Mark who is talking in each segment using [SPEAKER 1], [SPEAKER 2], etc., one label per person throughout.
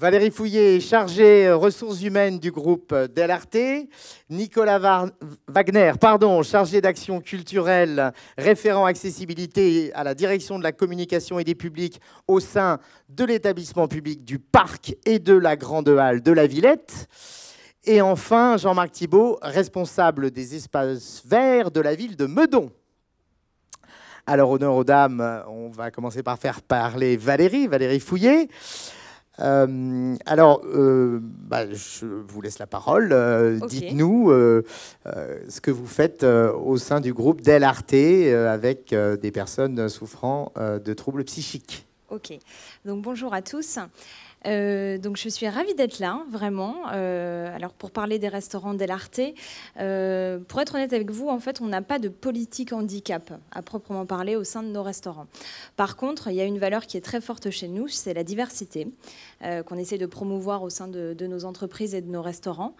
[SPEAKER 1] Valérie Fouillé, chargée ressources humaines du groupe Delarte. Nicolas Wagner, chargé d'action culturelle, référent accessibilité à la direction de la communication et des publics au sein de l'établissement public du Parc et de la Grande Halle de la Villette. Et enfin, Jean-Marc Thibault, responsable des espaces verts de la ville de Meudon. Alors, honneur aux dames, on va commencer par faire parler Valérie Fouillé. Je vous laisse la parole.
[SPEAKER 2] Okay.
[SPEAKER 1] Dites-nous ce que vous faites au sein du groupe Delarte avec des personnes souffrant de troubles psychiques.
[SPEAKER 2] Ok, donc bonjour à tous. Donc je suis ravie d'être là, vraiment. Alors pour parler des restaurants Delarte, pour être honnête avec vous, en fait, on n'a pas de politique handicap à proprement parler au sein de nos restaurants. Par contre, il y a une valeur qui est très forte chez nous, c'est la diversité, qu'on essaie de promouvoir au sein de nos entreprises et de nos restaurants.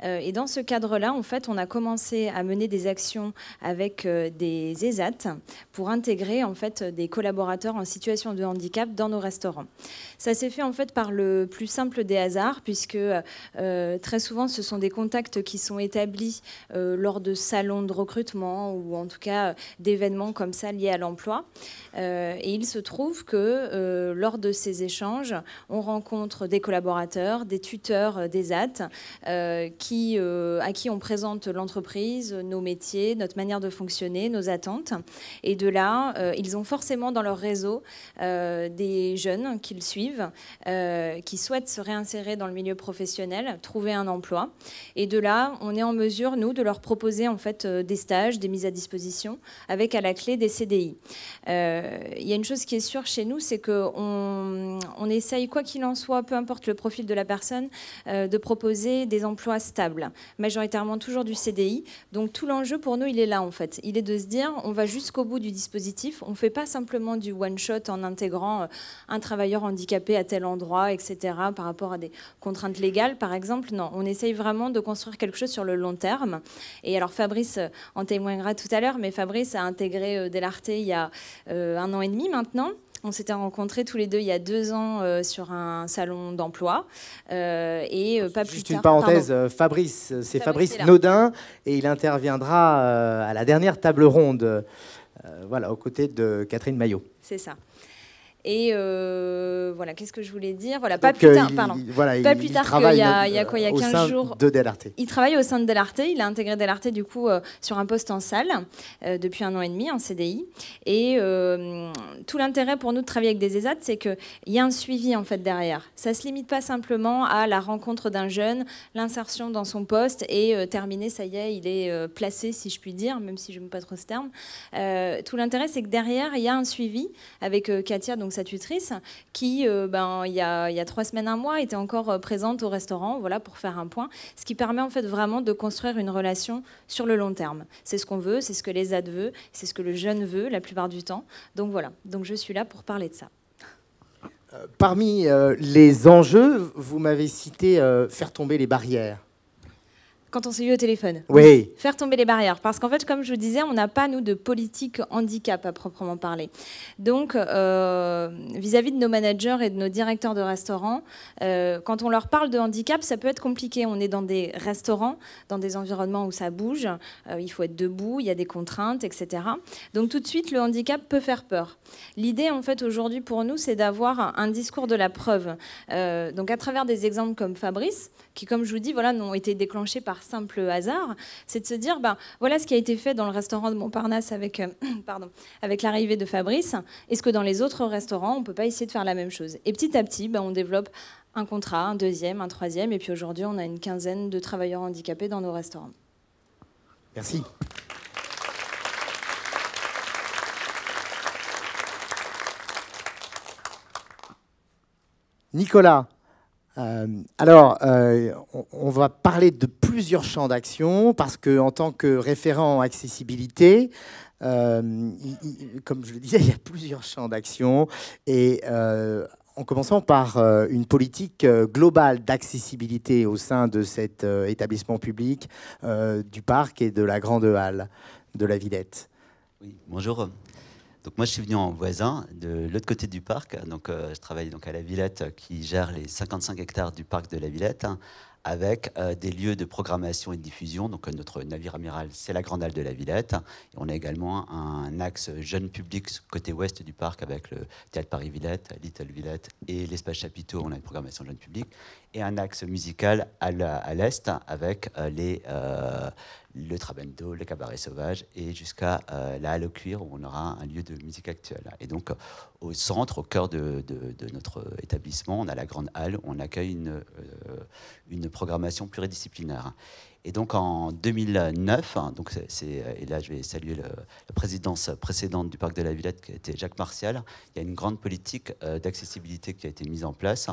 [SPEAKER 2] Et dans ce cadre-là, en fait, on a commencé à mener des actions avec des ESAT pour intégrer en fait des collaborateurs en situation de handicap dans nos restaurants. Ça s'est fait en fait par le plus simple des hasards, puisque très souvent ce sont des contacts qui sont établis lors de salons de recrutement ou en tout cas d'événements comme ça liés à l'emploi. Et il se trouve que lors de ces échanges, on rencontre des collaborateurs, des tuteurs des AT à qui on présente l'entreprise, nos métiers, notre manière de fonctionner, nos attentes. Et de là, ils ont forcément dans leur réseau des jeunes qu'ils suivent, qui souhaitent se réinsérer dans le milieu professionnel, trouver un emploi. Et de là, on est en mesure, nous, de leur proposer en fait des stages, des mises à disposition, avec à la clé des CDI. Il y a une chose qui est sûre chez nous, c'est qu'on essaye, quoi qu'il en soit, peu importe le profil de la personne, de proposer des emplois stables, majoritairement toujours du CDI. Donc tout l'enjeu pour nous, il est là en fait. Il est de se dire, on va jusqu'au bout du dispositif, on ne fait pas simplement du one-shot en intégrant un travailleur handicapé à tel endroit, etc., par rapport à des contraintes légales, par exemple. Non, on essaye vraiment de construire quelque chose sur le long terme. Et alors Fabrice en témoignera tout à l'heure, mais Fabrice a intégré Delarte il y a 1 an et demi maintenant. On s'était rencontrés tous les deux il y a 2 ans sur un salon d'emploi. Pas
[SPEAKER 1] Juste
[SPEAKER 2] plus
[SPEAKER 1] une
[SPEAKER 2] tard.
[SPEAKER 1] parenthèse, Fabrice, c'est Fabrice Naudin, et il interviendra à la dernière table ronde, aux côtés de Catherine Maillot.
[SPEAKER 2] C'est ça. Et voilà, qu'est-ce que je voulais dire? Voilà, pas plus tard, pardon. Pas plus tard qu'il y a 15 jours.
[SPEAKER 1] De Delarte.
[SPEAKER 2] Il travaille au sein de Delarte. Il a intégré Delarte du coup sur un poste en salle depuis 1 an et demi en CDI. Et tout l'intérêt pour nous de travailler avec des ESAT, c'est qu'il y a un suivi en fait derrière. Ça ne se limite pas simplement à la rencontre d'un jeune, l'insertion dans son poste et terminé, ça y est, il est placé, si je puis dire, même si je n'aime pas trop ce terme. Tout l'intérêt, c'est que derrière, il y a un suivi avec Katia, donc sa tutrice, qui, il y a 3 semaines, 1 mois, était encore présente au restaurant, voilà, pour faire un point, ce qui permet en fait vraiment de construire une relation sur le long terme. C'est ce qu'on veut, c'est ce que les AD veulent, c'est ce que le jeune veut la plupart du temps. Donc voilà, donc je suis là pour parler de ça.
[SPEAKER 1] Parmi les enjeux, vous m'avez cité faire tomber les barrières.
[SPEAKER 2] Quand on s'est eu au téléphone.
[SPEAKER 1] Oui.
[SPEAKER 2] Faire tomber les barrières. Parce qu'en fait, comme je vous disais, on n'a pas, nous, de politique handicap à proprement parler. Donc, vis-à-vis de nos managers et de nos directeurs de restaurants, quand on leur parle de handicap, ça peut être compliqué. On est dans des restaurants, dans des environnements où ça bouge, il faut être debout, il y a des contraintes, etc. Donc, tout de suite, le handicap peut faire peur. L'idée, en fait, aujourd'hui, pour nous, c'est d'avoir un discours de la preuve. Donc, à travers des exemples comme Fabrice, qui, comme je vous dis, voilà, n'ont été déclenchés par simple hasard, c'est de se dire, voilà ce qui a été fait dans le restaurant de Montparnasse avec l'arrivée de Fabrice. Est-ce que dans les autres restaurants, on ne peut pas essayer de faire la même chose? Et petit à petit, on développe un contrat, un deuxième, un troisième, et puis aujourd'hui, on a une 15aine de travailleurs handicapés dans nos restaurants.
[SPEAKER 1] Merci. Nicolas, on va parler de plusieurs champs d'action parce qu'en tant que référent accessibilité, comme je le disais, il y a plusieurs champs d'action et en commençant par une politique globale d'accessibilité au sein de cet établissement public du Parc et de la Grande Halle de la Villette.
[SPEAKER 3] Oui, bonjour. Donc moi, je suis venu en voisin de l'autre côté du parc. Donc, je travaille donc à la Villette, qui gère les 55 hectares du parc de la Villette, hein, avec des lieux de programmation et de diffusion. Donc, notre navire amiral, c'est la Grande Halle de la Villette. Et on a également un axe jeune public côté ouest du parc avec le Théâtre Paris-Villette, Little Villette et l'Espace Chapiteau. On a une programmation jeune public. Et un axe musical à l'est avec le Trabendo, le Cabaret Sauvage et jusqu'à la Halle au Cuir où on aura un lieu de musique actuelle. Et donc au centre, au cœur de notre établissement, on a la Grande Halle où on accueille une programmation pluridisciplinaire. Et donc en 2009, donc et là je vais saluer la présidence précédente du Parc de la Villette qui était Jacques Martial, il y a une grande politique d'accessibilité qui a été mise en place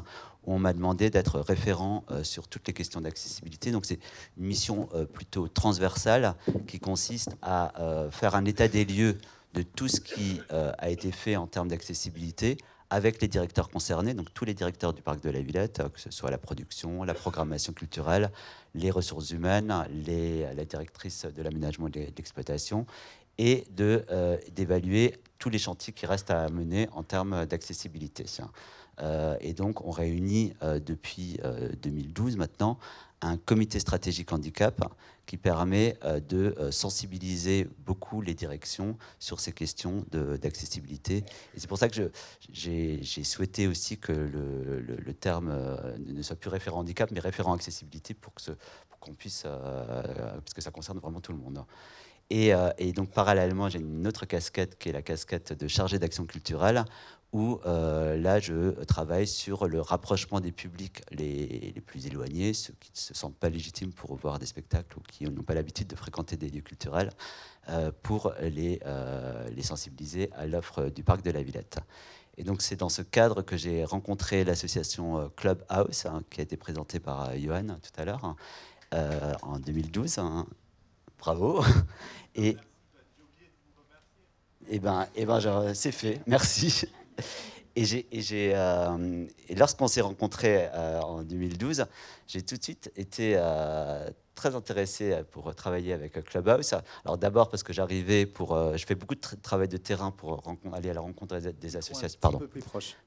[SPEAKER 3] où on m'a demandé d'être référent sur toutes les questions d'accessibilité. Donc c'est une mission plutôt transversale qui consiste à faire un état des lieux de tout ce qui a été fait en termes d'accessibilité avec les directeurs concernés, donc tous les directeurs du Parc de la Villette, que ce soit la production, la programmation culturelle, les ressources humaines, la directrice de l'aménagement et de l'exploitation, et d'évaluer tous les chantiers qui restent à mener en termes d'accessibilité. Et donc, on réunit depuis 2012 maintenant un comité stratégique handicap qui permet de sensibiliser beaucoup les directions sur ces questions d'accessibilité. Et c'est pour ça que j'ai souhaité aussi que le terme ne soit plus référent handicap, mais référent accessibilité pour qu'on puisse, parce que ça concerne vraiment tout le monde. Et donc, parallèlement, j'ai une autre casquette qui est la casquette de chargé d'action culturelle, où là, je travaille sur le rapprochement des publics les plus éloignés, ceux qui ne se sentent pas légitimes pour voir des spectacles ou qui n'ont pas l'habitude de fréquenter des lieux culturels, pour les sensibiliser à l'offre du Parc de la Villette. Et donc, c'est dans ce cadre que j'ai rencontré l'association Clubhouse, hein, qui a été présentée par Johan tout à l'heure, hein, en 2012. Hein. Bravo. Et c'est fait. Merci. Et lorsqu'on s'est rencontrés en 2012, j'ai tout de suite été très intéressé pour travailler avec Clubhouse. Alors d'abord parce que j'arrivais je fais beaucoup de travail de terrain pour aller à la rencontre des associations.
[SPEAKER 1] Pardon.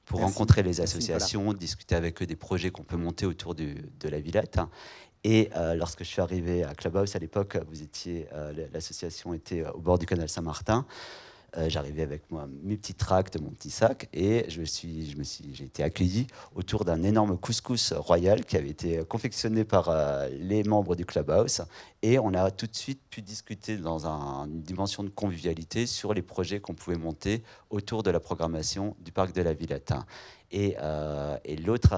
[SPEAKER 3] Pour rencontrer les associations, discuter avec eux des projets qu'on peut monter autour de la Villette. Et lorsque je suis arrivé à Clubhouse, à l'époque, l'association était au bord du canal Saint-Martin. J'arrivais avec moi mes petits tracts, mon petit sac, et j'ai été accueilli autour d'un énorme couscous royal qui avait été confectionné par les membres du Clubhouse. Et on a tout de suite pu discuter dans une dimension de convivialité sur les projets qu'on pouvait monter autour de la programmation du Parc de la Villette. Et l'autre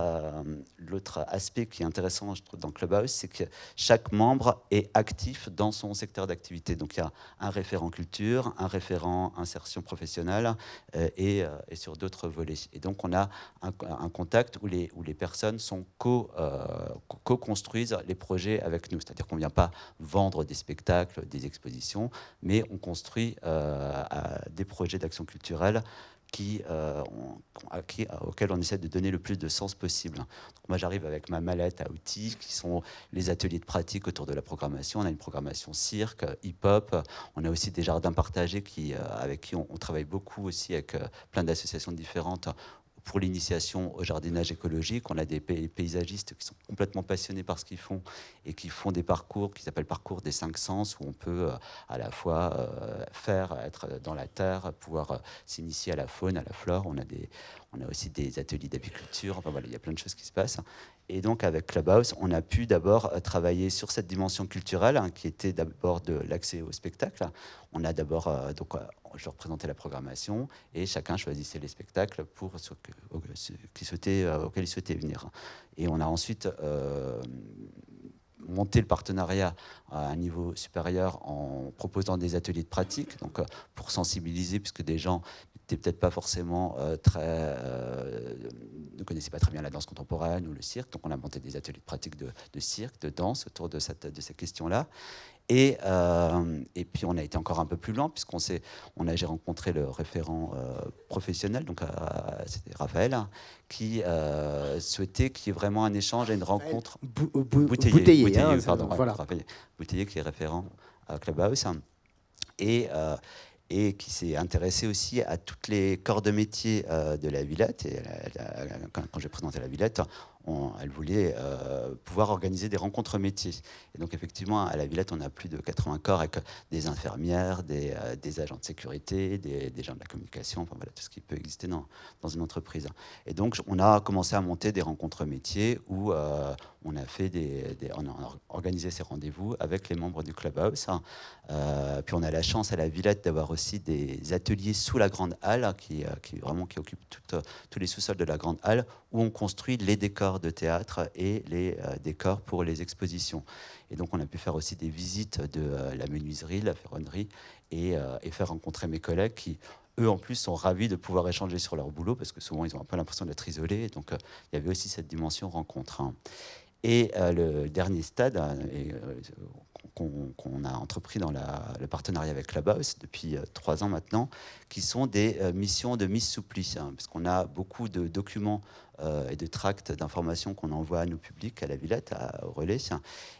[SPEAKER 3] aspect qui est intéressant, je trouve, dans Clubhouse, c'est que chaque membre est actif dans son secteur d'activité. Donc il y a un référent culture, un référent insertion professionnelle et sur d'autres volets. Et donc on a un contact où les personnes sont co-construisent les projets avec nous. C'est-à-dire qu'on ne vient pas vendre des spectacles, des expositions, mais on construit des projets d'action culturelle auxquels on essaie de donner le plus de sens possible. Donc moi, j'arrive avec ma mallette à outils, qui sont les ateliers de pratique autour de la programmation. On a une programmation cirque, hip-hop. On a aussi des jardins partagés avec qui on travaille beaucoup aussi avec plein d'associations différentes pour l'initiation au jardinage écologique. On a des paysagistes qui sont complètement passionnés par ce qu'ils font et qui font des parcours qui s'appellent parcours des 5 sens, où on peut à la fois être dans la terre, pouvoir s'initier à la faune, à la flore. On a aussi des ateliers d'apiculture. Enfin voilà, il y a plein de choses qui se passent. Et donc avec Clubhouse, on a pu d'abord travailler sur cette dimension culturelle, hein, qui était d'abord de l'accès au spectacle. On a d'abord je leur présentais la programmation et chacun choisissait les spectacles auxquels il souhaitait venir. Et on a ensuite monté le partenariat à un niveau supérieur en proposant des ateliers de pratique, donc pour sensibiliser, puisque des gens n'étaient peut-être pas forcément ne connaissaient pas très bien la danse contemporaine ou le cirque. Donc on a monté des ateliers de pratique de cirque, de danse autour de ces questions-là. Et puis on a été encore un peu plus loin, j'ai rencontré le référent professionnel, donc c'était Raphaël, qui souhaitait qu'il y ait vraiment un échange et une rencontre. Bouteiller, pardon, voilà. Raphaël Bouteiller, qui est référent à Clubhouse. Et et qui s'est intéressée aussi à toutes les corps de métier de la Villette. Et quand j'ai présenté la Villette, elle voulait pouvoir organiser des rencontres métiers. Et donc effectivement, à la Villette, on a plus de 80 corps avec des infirmières, des agents de sécurité, des gens de la communication, enfin voilà, tout ce qui peut exister dans une entreprise. Et donc on a commencé à monter des rencontres métiers où on a organisé ces rendez-vous avec les membres du Clubhouse. Puis on a la chance à la Villette d'avoir aussi des ateliers sous la grande halle qui occupent tous les sous-sols de la grande halle, où on construit les décors de théâtre et les décors pour les expositions. Et donc on a pu faire aussi des visites de la menuiserie, la ferronnerie, et faire rencontrer mes collègues qui, eux en plus, sont ravis de pouvoir échanger sur leur boulot, parce que souvent ils ont un peu l'impression d'être isolés. Donc il y avait aussi cette dimension rencontre. Et le dernier stade qu'on a entrepris dans le partenariat avec Clubhouse depuis 3 ans maintenant, qui sont des missions de mise sous pli, parce qu'on a beaucoup de documents et de tracts d'informations qu'on envoie à nos publics, à la Villette, au relais.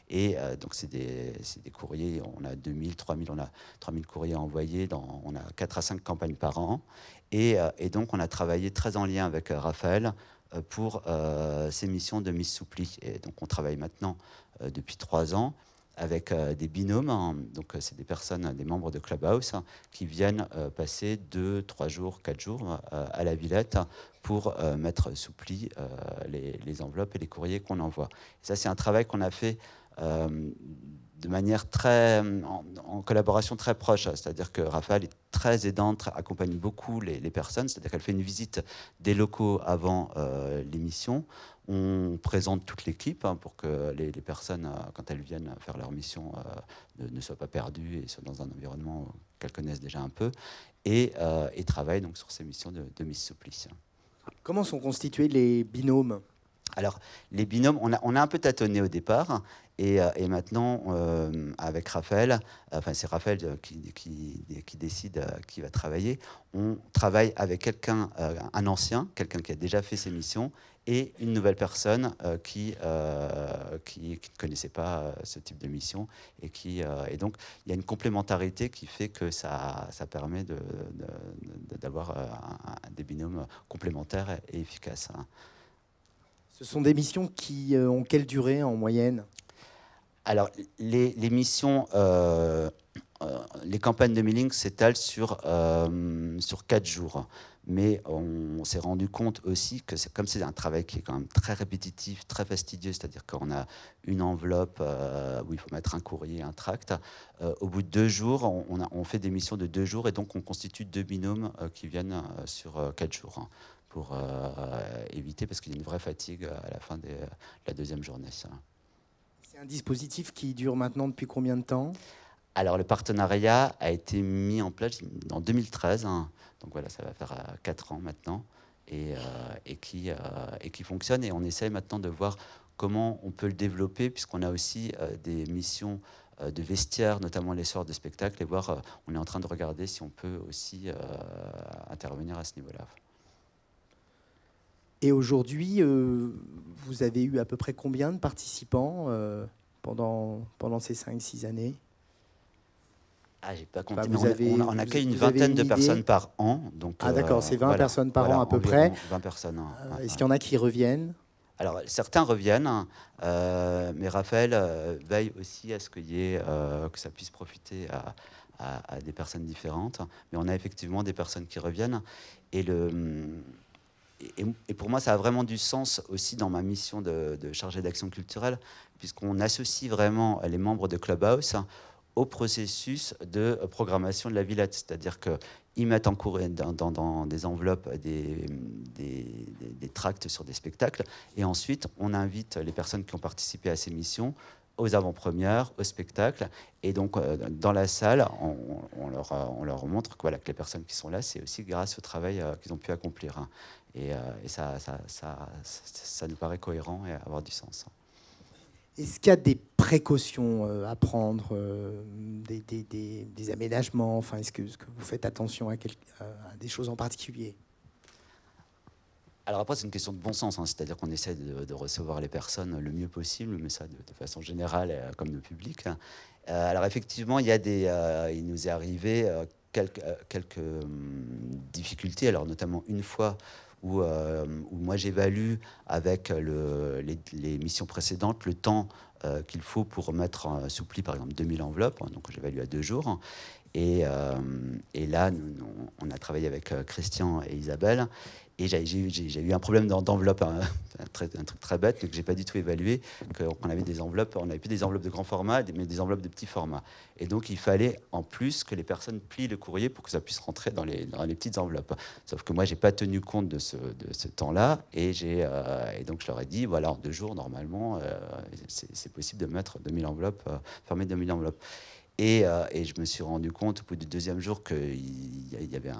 [SPEAKER 3] Et donc c'est des courriers, on a 2000, 3000, on a 3000 courriers envoyés, on a 4 à 5 campagnes par an. Et donc on a travaillé très en lien avec Raphaël pour ces missions de mise sous pli. Et donc on travaille maintenant depuis 3 ans avec des binômes, donc c'est des personnes, des membres de Clubhouse, qui viennent passer 2, 3 jours, 4 jours à la Villette pour mettre sous pli les enveloppes et les courriers qu'on envoie. Et ça, c'est un travail qu'on a fait de manière en collaboration très proche, c'est-à-dire que Raphaël est très aidante, accompagne beaucoup les personnes, c'est-à-dire qu'elle fait une visite des locaux avant l'émission. On présente toute l'équipe pour que les personnes, quand elles viennent faire leur mission, ne soient pas perdues et soient dans un environnement qu'elles connaissent déjà un peu, et travaillent donc sur ces missions de mise sous pli.
[SPEAKER 1] Comment sont constitués les binômes ?
[SPEAKER 3] Alors, les binômes, on a un peu tâtonné au départ, et maintenant, avec Raphaël, enfin c'est Raphaël qui décide qui va travailler. On travaille avec quelqu'un, un ancien, quelqu'un qui a déjà fait ses missions, et une nouvelle personne qui ne connaissait pas ce type de mission, et donc il y a une complémentarité qui fait que ça permet d'avoir des binômes complémentaires et efficaces.
[SPEAKER 1] Ce sont des missions qui ont quelle durée en moyenne ?
[SPEAKER 3] Alors, les missions, les campagnes de mailing s'étalent sur 4 jours. Mais on s'est rendu compte aussi que comme c'est un travail qui est quand même très répétitif, très fastidieux, c'est-à-dire qu'on a une enveloppe où il faut mettre un courrier, un tract. Au bout de 2 jours, on fait des missions de 2 jours, et donc on constitue 2 binômes qui viennent sur 4 jours. Pour éviter, parce qu'il y a une vraie fatigue à la fin de la 2e journée.
[SPEAKER 1] C'est un dispositif qui dure maintenant depuis combien de temps ?
[SPEAKER 3] Alors, le partenariat a été mis en place en 2013, donc voilà, ça va faire 4 ans maintenant, et qui fonctionne, et on essaie maintenant de voir comment on peut le développer, puisqu'on a aussi des missions de vestiaire, notamment les soirs de spectacle, et voir, on est en train de regarder si on peut aussi intervenir à ce niveau-là.
[SPEAKER 1] Et aujourd'hui, vous avez eu à peu près combien de participants pendant ces 5-6 années ?
[SPEAKER 3] J'ai pas compté,
[SPEAKER 1] enfin,
[SPEAKER 3] mais on accueille une vingtaine de personnes par an. Donc,
[SPEAKER 1] d'accord, c'est 20 personnes par an à peu près.
[SPEAKER 3] 20 personnes.
[SPEAKER 1] Est-ce qu'il y en a qui reviennent ?
[SPEAKER 3] Alors, certains reviennent, mais Raphaël veille aussi à ce qu'il y ait, que ça puisse profiter à des personnes différentes. Mais on a effectivement des personnes qui reviennent. Et pour moi, ça a vraiment du sens aussi dans ma mission de chargé d'action culturelle, puisqu'on associe vraiment les membres de Clubhouse au processus de programmation de la Villette. C'est-à-dire qu'ils mettent en cours dans des enveloppes des tracts sur des spectacles, et ensuite on invite les personnes qui ont participé à ces missions aux avant-premières, au spectacle, et donc dans la salle, on leur montre que, voilà, que les personnes qui sont là, c'est aussi grâce au travail qu'ils ont pu accomplir. Et ça nous paraît cohérent et avoir du sens.
[SPEAKER 1] Est-ce qu'il y a des précautions à prendre, des aménagements, enfin, est-ce que vous faites attention à des choses en particulier ?
[SPEAKER 3] Alors après, c'est une question de bon sens, c'est-à-dire qu'on essaie de recevoir les personnes le mieux possible, mais ça de façon générale, comme le public. Alors effectivement, il nous est arrivé quelques difficultés, alors notamment une fois où moi j'évalue avec les missions précédentes le temps qu'il faut pour mettre sous pli, par exemple, 2000 enveloppes, donc j'évalue à 2 jours. Et là, on a travaillé avec Christian et Isabelle, et j'ai eu un problème d'enveloppe, un truc très bête que j'ai pas du tout évalué, qu'on avait des enveloppes, on n'avait plus des enveloppes de grand format, mais des enveloppes de petit format. Et donc il fallait en plus que les personnes plient le courrier pour que ça puisse rentrer dans les petites enveloppes. Sauf que moi j'ai pas tenu compte de ce temps-là, et donc je leur ai dit voilà, en 2 jours normalement c'est possible de mettre 2000 enveloppes, fermer 2000 enveloppes. Et je me suis rendu compte au bout du 2e jour qu'il y avait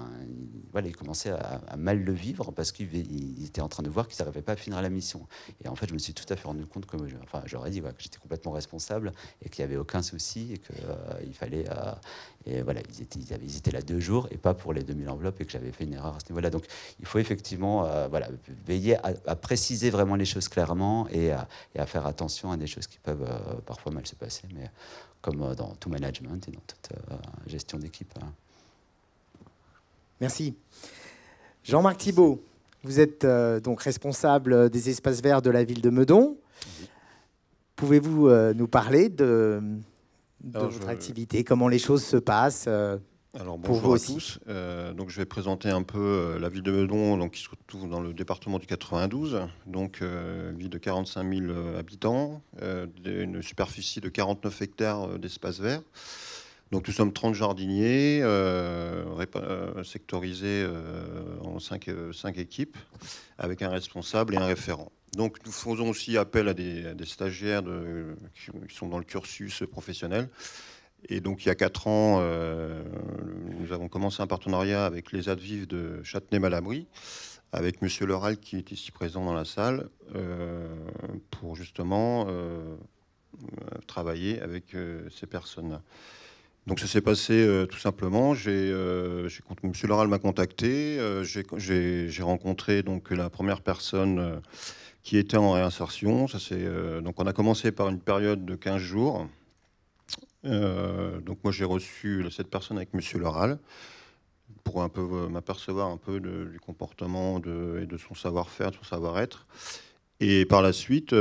[SPEAKER 3] voilà, ils commençaient à mal le vivre parce qu'ils étaient en train de voir qu'ils n'arrivaient pas à finir la mission. Et en fait, je me suis tout à fait rendu compte que j'aurais dit que j'étais complètement responsable et qu'il n'y avait aucun souci et qu'il fallait. Et voilà, ils étaient là 2 jours et pas pour les 2000 enveloppes, et que j'avais fait une erreur à ce niveau-là. Donc, il faut effectivement voilà, veiller à préciser vraiment les choses clairement et à faire attention à des choses qui peuvent parfois mal se passer. Mais comme dans tout management et dans toute gestion d'équipe.
[SPEAKER 1] Merci. Jean-Marc Thibault, vous êtes donc responsable des espaces verts de la ville de Meudon. Oui. Pouvez-vous nous parler de votre activité, comment les choses se passent
[SPEAKER 4] Alors bonjour à tous. Donc je vais présenter un peu la ville de Meudon, donc qui se trouve dans le département du 92, donc ville de 45 000 habitants, une superficie de 49 hectares d'espace vert. Donc nous sommes 30 jardiniers sectorisés en 5 équipes, avec un responsable et un référent. Donc nous faisons aussi appel à des stagiaires qui sont dans le cursus professionnel. Et donc, il y a 4 ans, nous avons commencé un partenariat avec les Advives de Châtenay-Malabry, avec Monsieur Leral, qui est ici présent dans la salle, pour justement travailler avec ces personnes-là. Donc, ça s'est passé tout simplement. Monsieur Leral m'a contacté. J'ai rencontré donc la première personne qui était en réinsertion. Donc, on a commencé par une période de 15 jours. Donc moi j'ai reçu cette personne avec Monsieur Leral pour un peu m'apercevoir un peu du comportement et de son savoir-faire, de son savoir-être. Et par la suite,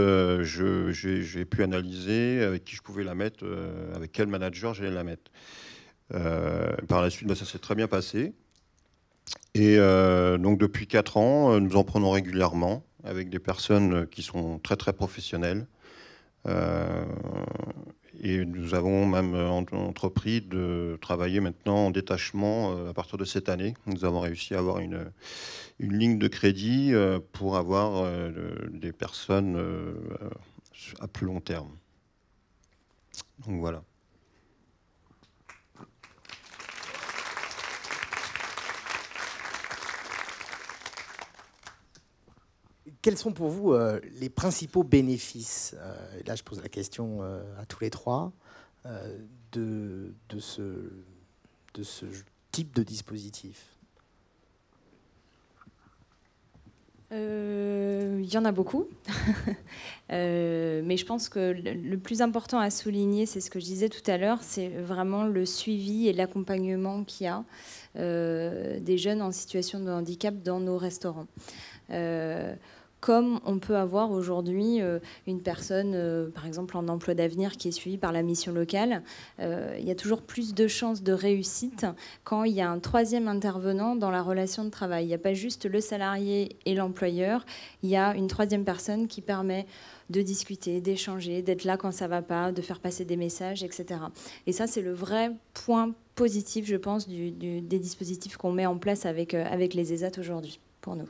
[SPEAKER 4] j'ai pu analyser avec qui je pouvais la mettre, avec quel manager j'allais la mettre. Par la suite, ça s'est très bien passé. Et donc depuis 4 ans, nous en prenons régulièrement avec des personnes qui sont très très professionnelles. Et nous avons même entrepris de travailler maintenant en détachement à partir de cette année. Nous avons réussi à avoir une ligne de crédit pour avoir des personnes à plus long terme. Donc voilà.
[SPEAKER 1] Quels sont pour vous les principaux bénéfices, là je pose la question à tous les 3, de ce type de dispositif?
[SPEAKER 2] Il y en a beaucoup, mais je pense que le plus important à souligner, c'est ce que je disais tout à l'heure, c'est vraiment le suivi et l'accompagnement qu'il y a des jeunes en situation de handicap dans nos restaurants. Comme on peut avoir aujourd'hui une personne, par exemple en emploi d'avenir, qui est suivie par la mission locale, il y a toujours plus de chances de réussite quand il y a un 3e intervenant dans la relation de travail. Il n'y a pas juste le salarié et l'employeur, il y a une 3e personne qui permet de discuter, d'échanger, d'être là quand ça ne va pas, de faire passer des messages, etc. Et ça, c'est le vrai point positif, je pense, des dispositifs qu'on met en place avec les ESAT aujourd'hui, pour nous.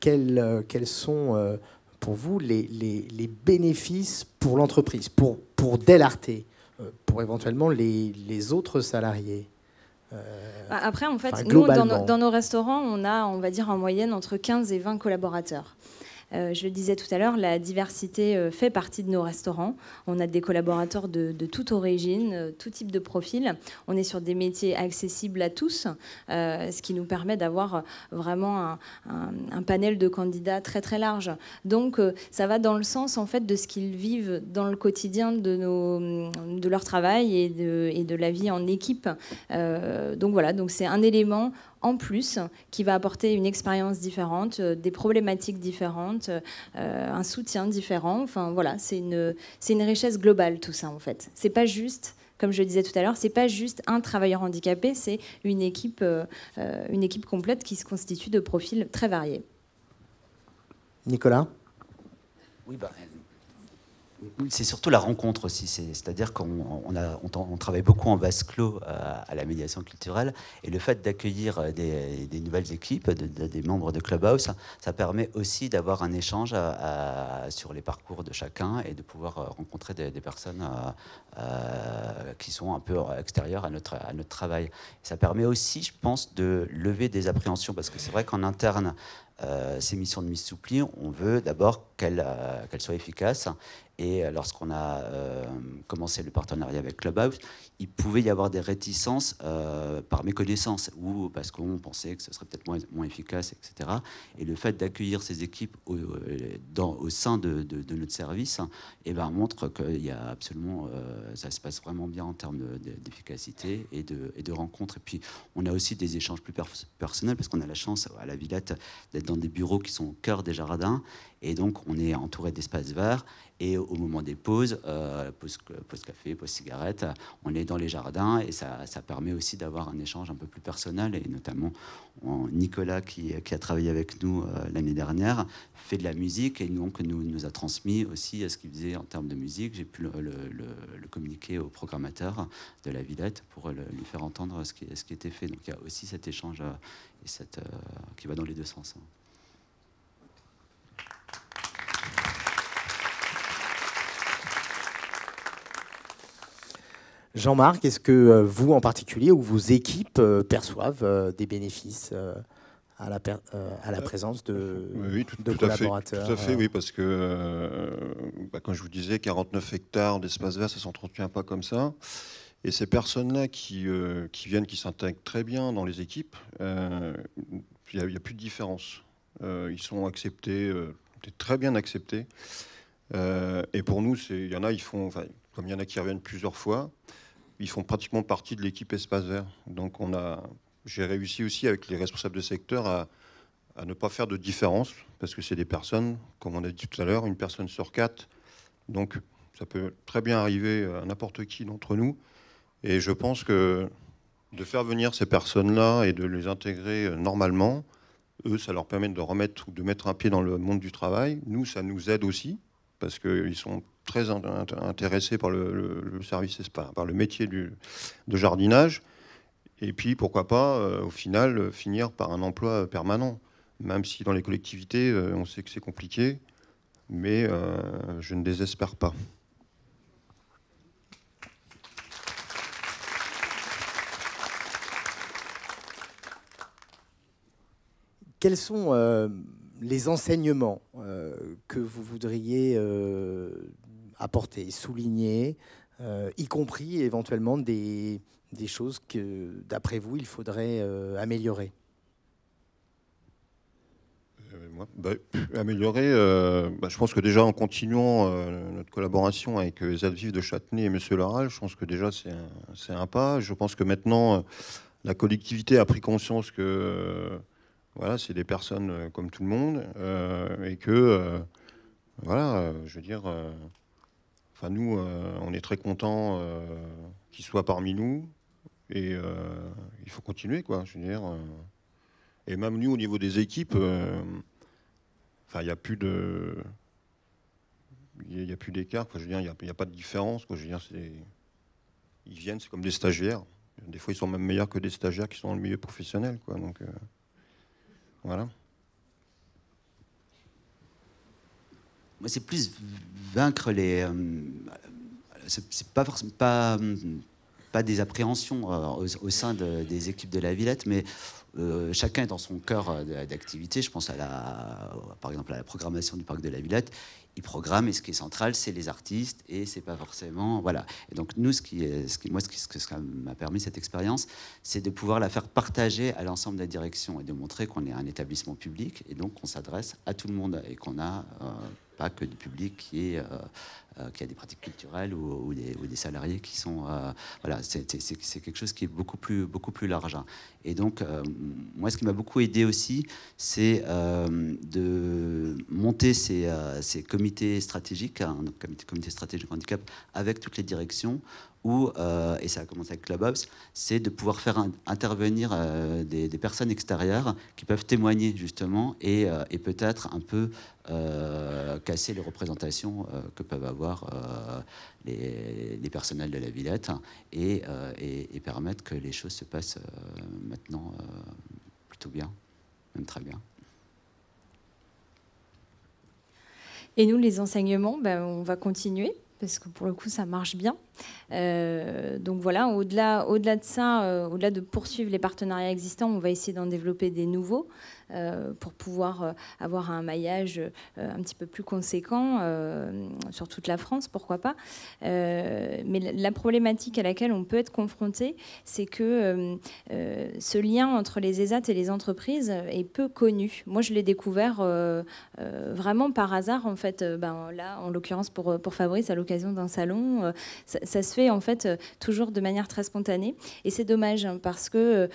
[SPEAKER 1] Quels sont pour vous les bénéfices pour l'entreprise, pour Delarte, pour éventuellement les autres salariés?
[SPEAKER 2] Après, en fait, nous, dans nos restaurants, on a, on va dire, en moyenne entre 15 et 20 collaborateurs. Je le disais tout à l'heure, la diversité fait partie de nos restaurants. On a des collaborateurs de toute origine, tout type de profil. On est sur des métiers accessibles à tous, ce qui nous permet d'avoir vraiment un panel de candidats très très large. Donc ça va dans le sens en fait de ce qu'ils vivent dans le quotidien de leur travail et de la vie en équipe. Donc voilà, donc c'est un élément en plus qui va apporter une expérience différente, des problématiques différentes, un soutien différent. Enfin voilà, c'est une richesse globale tout ça en fait. C'est pas juste, comme je le disais tout à l'heure, c'est pas juste un travailleur handicapé, c'est une équipe complète qui se constitue de profils très variés.
[SPEAKER 1] Nicolas ?
[SPEAKER 3] Oui, c'est surtout la rencontre aussi. C'est-à-dire qu'on travaille beaucoup en vase clos à la médiation culturelle. Et le fait d'accueillir des nouvelles équipes, des membres de Clubhouse, ça permet aussi d'avoir un échange sur les parcours de chacun et de pouvoir rencontrer des personnes qui sont un peu extérieures à notre travail. Ça permet aussi, je pense, de lever des appréhensions. Parce que c'est vrai qu'en interne, ces missions de mise sous pli, on veut d'abord qu'elles soient efficaces. Et lorsqu'on a commencé le partenariat avec Clubhouse, il pouvait y avoir des réticences par méconnaissance ou parce qu'on pensait que ce serait peut-être moins efficace, etc. Et le fait d'accueillir ces équipes au sein de notre service montre qu'il y a absolument, ça se passe vraiment bien en termes d'efficacité et de rencontres. Et puis, on a aussi des échanges plus personnels parce qu'on a la chance à la Villette d'être dans des bureaux qui sont au cœur des jardins. Et donc, on est entouré d'espaces verts. Et au moment des pauses, pause café, pause cigarette, on est dans les jardins et ça permet aussi d'avoir un échange un peu plus personnel. Et notamment, Nicolas, qui a travaillé avec nous l'année dernière, fait de la musique et donc nous a transmis aussi ce qu'il faisait en termes de musique. J'ai pu le communiquer au programmateur de la Villette pour lui faire entendre ce qui était fait. Donc il y a aussi cet échange qui va dans les deux sens.
[SPEAKER 1] Jean-Marc, est-ce que vous en particulier ou vos équipes perçoivent des bénéfices à la présence de collaborateurs?
[SPEAKER 4] Tout à fait, oui, parce que, quand je vous disais 49 hectares d'espace vert, ça ne s'entretient pas comme ça. Et ces personnes-là qui viennent, qui s'intègrent très bien dans les équipes, il n'y a plus de différence. Ils sont acceptés, très bien acceptés. Et pour nous, il y en a, comme il y en a qui reviennent plusieurs fois, ils font pratiquement partie de l'équipe Espace Vert. Donc j'ai réussi aussi avec les responsables de secteur à ne pas faire de différence, parce que c'est des personnes, comme on a dit tout à l'heure, une personne sur 4. Donc ça peut très bien arriver à n'importe qui d'entre nous. Et je pense que de faire venir ces personnes-là et de les intégrer normalement, eux, ça leur permet de mettre un pied dans le monde du travail. Nous, ça nous aide aussi, parce qu'ils sont très intéressés par le service, par le métier de jardinage. Et puis, pourquoi pas, au final, finir par un emploi permanent. Même si dans les collectivités, on sait que c'est compliqué, mais je ne désespère pas.
[SPEAKER 1] Quels sont les enseignements que vous voudriez apporter, souligner, y compris éventuellement des choses que, d'après vous, il faudrait améliorer?
[SPEAKER 4] Améliorer, je pense que déjà en continuant notre collaboration avec les aides vives de Châtenay et M. Laral, je pense que déjà c'est un pas. Je pense que maintenant, la collectivité a pris conscience que voilà, c'est des personnes comme tout le monde et que, je veux dire, nous, on est très contents qu'ils soient parmi nous et il faut continuer, quoi, je veux dire. Et même nous, au niveau des équipes, il n'y a plus d'écart, je veux dire, il n'y a pas de différence, quoi, je veux dire, ils viennent, c'est comme des stagiaires. Des fois, ils sont même meilleurs que des stagiaires qui sont dans le milieu professionnel, quoi, donc voilà.
[SPEAKER 3] Moi, c'est plus vaincre les... c'est pas forcément pas pas des appréhensions au sein des équipes de la Villette, mais chacun est dans son cœur d'activité. Je pense par exemple à la programmation du parc de la Villette. Ils programment et ce qui est central, c'est les artistes et c'est pas forcément voilà. Et donc nous, ce qui m'a permis cette expérience, c'est de pouvoir la faire partager à l'ensemble de la direction et de montrer qu'on est un établissement public et donc qu'on s'adresse à tout le monde et qu'on n'a pas que du public qui a des pratiques culturelles ou des salariés qui sont voilà. C'est quelque chose qui est beaucoup plus large. Et donc moi, ce qui m'a beaucoup aidé aussi, c'est de monter ces comités stratégiques, donc comité stratégique handicap, avec toutes les directions, où, et ça a commencé avec ClubOps, c'est de pouvoir faire intervenir des personnes extérieures qui peuvent témoigner justement et peut-être un peu casser les représentations que peuvent avoir les personnels de la Villette et permettre que les choses se passent maintenant plutôt bien, même très bien.
[SPEAKER 2] Et nous, les enseignements, on va continuer, parce que pour le coup, ça marche bien. Donc voilà, au-delà de ça, au-delà de poursuivre les partenariats existants, on va essayer d'en développer des nouveaux pour pouvoir avoir un maillage un petit peu plus conséquent sur toute la France, pourquoi pas. Mais la problématique à laquelle on peut être confronté, c'est que ce lien entre les ESAT et les entreprises est peu connu. Moi, je l'ai découvert vraiment par hasard, en fait. Là, en l'occurrence, pour Fabrice, à l'occasion d'un salon, ça se fait en fait toujours de manière très spontanée. Et c'est dommage parce que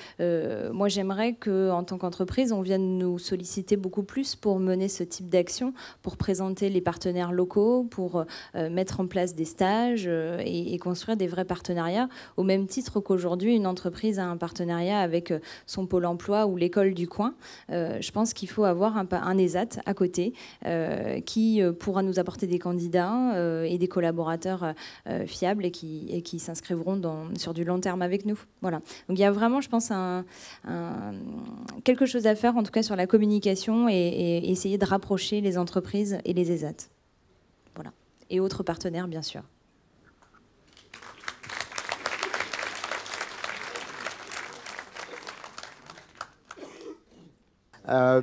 [SPEAKER 2] moi, j'aimerais qu'en tant qu'entreprise, on vienne nous solliciter beaucoup plus pour mener ce type d'action, pour présenter les partenaires locaux, pour mettre en place des stages et construire des vrais partenariats, au même titre qu'aujourd'hui, une entreprise a un partenariat avec son pôle emploi ou l'école du coin. Je pense qu'il faut avoir un ESAT à côté qui pourra nous apporter des candidats et des collaborateurs fiables et qui s'inscriveront sur du long terme avec nous. Voilà. Donc il y a vraiment, je pense, quelque chose à faire, en tout cas sur la communication et essayer de rapprocher les entreprises et les ESAT. Voilà. Et autres partenaires, bien sûr.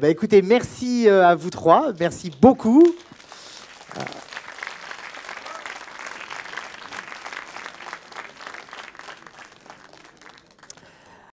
[SPEAKER 1] Écoutez, merci à vous trois, merci beaucoup.